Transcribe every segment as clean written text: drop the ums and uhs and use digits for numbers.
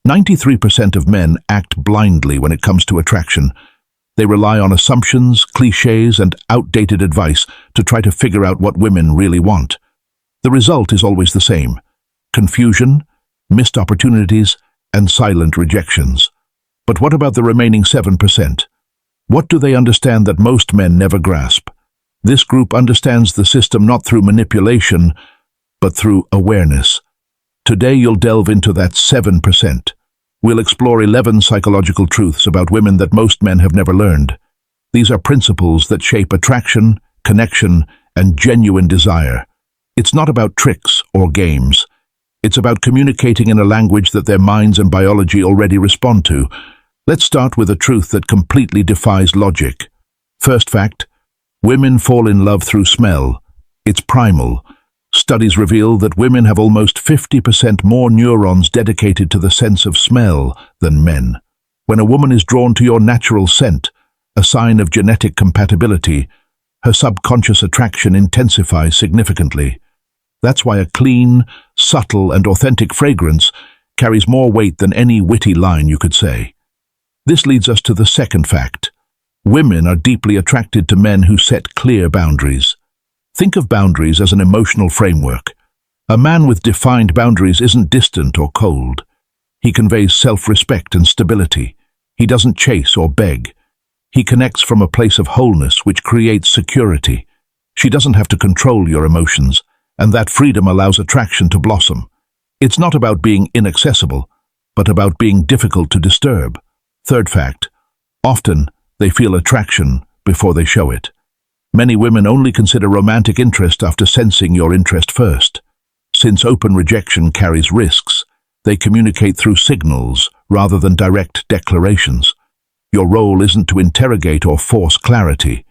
93% of men act blindly when it comes to attraction. They rely on assumptions, cliches, and outdated advice to try to figure out what women really want. The result is always the same: confusion, missed opportunities, and silent rejections. But what about the remaining 7%? What do they understand that most men never grasp? This group understands the system not through manipulation, but through awareness. Today you'll delve into that 7%. We'll explore 11 psychological truths about women that most men have never learned. These are principles that shape attraction, connection, and genuine desire. It's not about tricks or games. It's about communicating in a language that their minds and biology already respond to. Let's start with a truth that completely defies logic. First fact: women fall in love through smell. It's primal. Studies reveal that women have almost 50% more neurons dedicated to the sense of smell than men. When a woman is drawn to your natural scent, a sign of genetic compatibility, her subconscious attraction intensifies significantly. That's why a clean, subtle, and authentic fragrance carries more weight than any witty line you could say. This leads us to the second fact: women are deeply attracted to men who set clear boundaries. Think of boundaries as an emotional framework. A man with defined boundaries isn't distant or cold. He conveys self-respect and stability. He doesn't chase or beg. He connects from a place of wholeness which creates security. She doesn't have to control your emotions, and that freedom allows attraction to blossom. It's not about being inaccessible, but about being difficult to disturb. Third fact: often they feel attraction before they show it. Many women only consider romantic interest after sensing your interest first. Since open rejection carries risks, they communicate through signals rather than direct declarations. Your role isn't to interrogate or force clarity,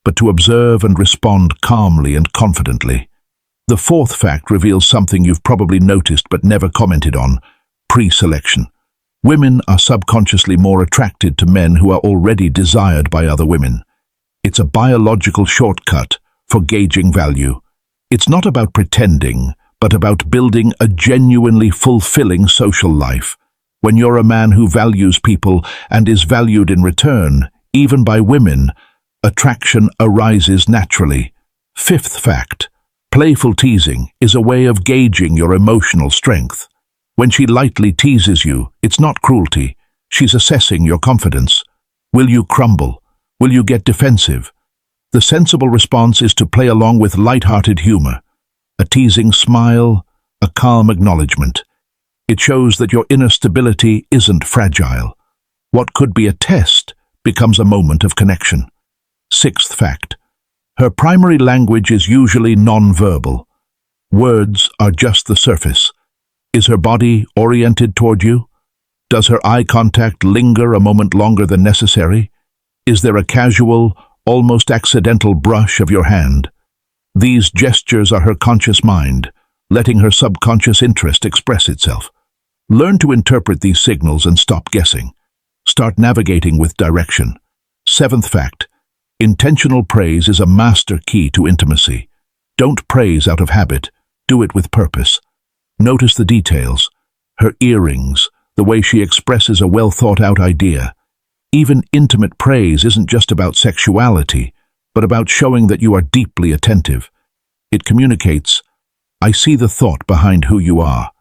but to observe and respond calmly and confidently. The fourth fact reveals something you've probably noticed but never commented on: pre-selection. Women are subconsciously more attracted to men who are already desired by other women. It's a biological shortcut for gauging value. It's not about pretending, but about building a genuinely fulfilling social life. When you're a man who values people and is valued in return, even by women, attraction arises naturally. Fifth fact: playful teasing is a way of gauging your emotional strength. When she lightly teases you, it's not cruelty. She's assessing your confidence. Will you crumble? Will you get defensive? The sensible response is to play along with light-hearted humor. A teasing smile, a calm acknowledgement. It shows that your inner stability isn't fragile. What could be a test becomes a moment of connection. Sixth fact: her primary language is usually non-verbal. Words are just the surface. Is her body oriented toward you? Does her eye contact linger a moment longer than necessary? Is there a casual, almost accidental brush of your hand? These gestures are her conscious mind, letting her subconscious interest express itself. Learn to interpret these signals and stop guessing. Start navigating with direction. Seventh fact: intentional praise is a master key to intimacy. Don't praise out of habit, do it with purpose. Notice the details: her earrings, the way she expresses a well-thought-out idea. Even intimate praise isn't just about sexuality, but about showing that you are deeply attentive. It communicates, "I see the thought behind who you are."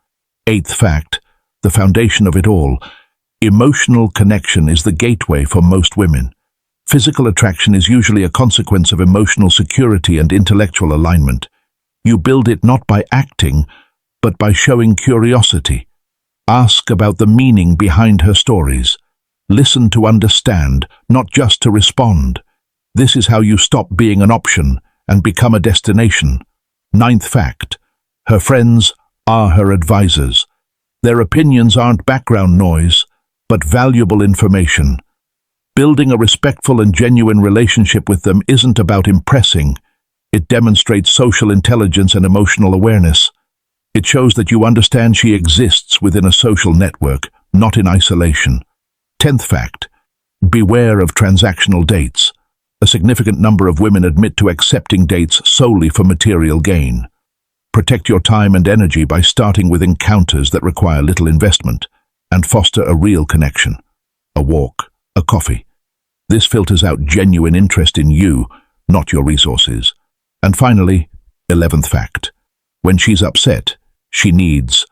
Eighth fact: the foundation of it all: emotional connection is the gateway for most women. Physical attraction is usually a consequence of emotional security and intellectual alignment. You build it not by acting, but by showing curiosity. Ask about the meaning behind her stories. Listen to understand, not just to respond. This is how you stop being an option and become a destination. Ninth fact: her friends are her advisors. Their opinions aren't background noise, but valuable information. Building a respectful and genuine relationship with them isn't about impressing. It demonstrates social intelligence and emotional awareness. It shows that you understand she exists within a social network, not in isolation. 10th fact: beware of transactional dates. A significant number of women admit to accepting dates solely for material gain. Protect your time and energy by starting with encounters that require little investment. and foster a real connection. A walk, a coffee. This filters out genuine interest in you, not your resources. And finally, 11th fact. When she's upset, she needs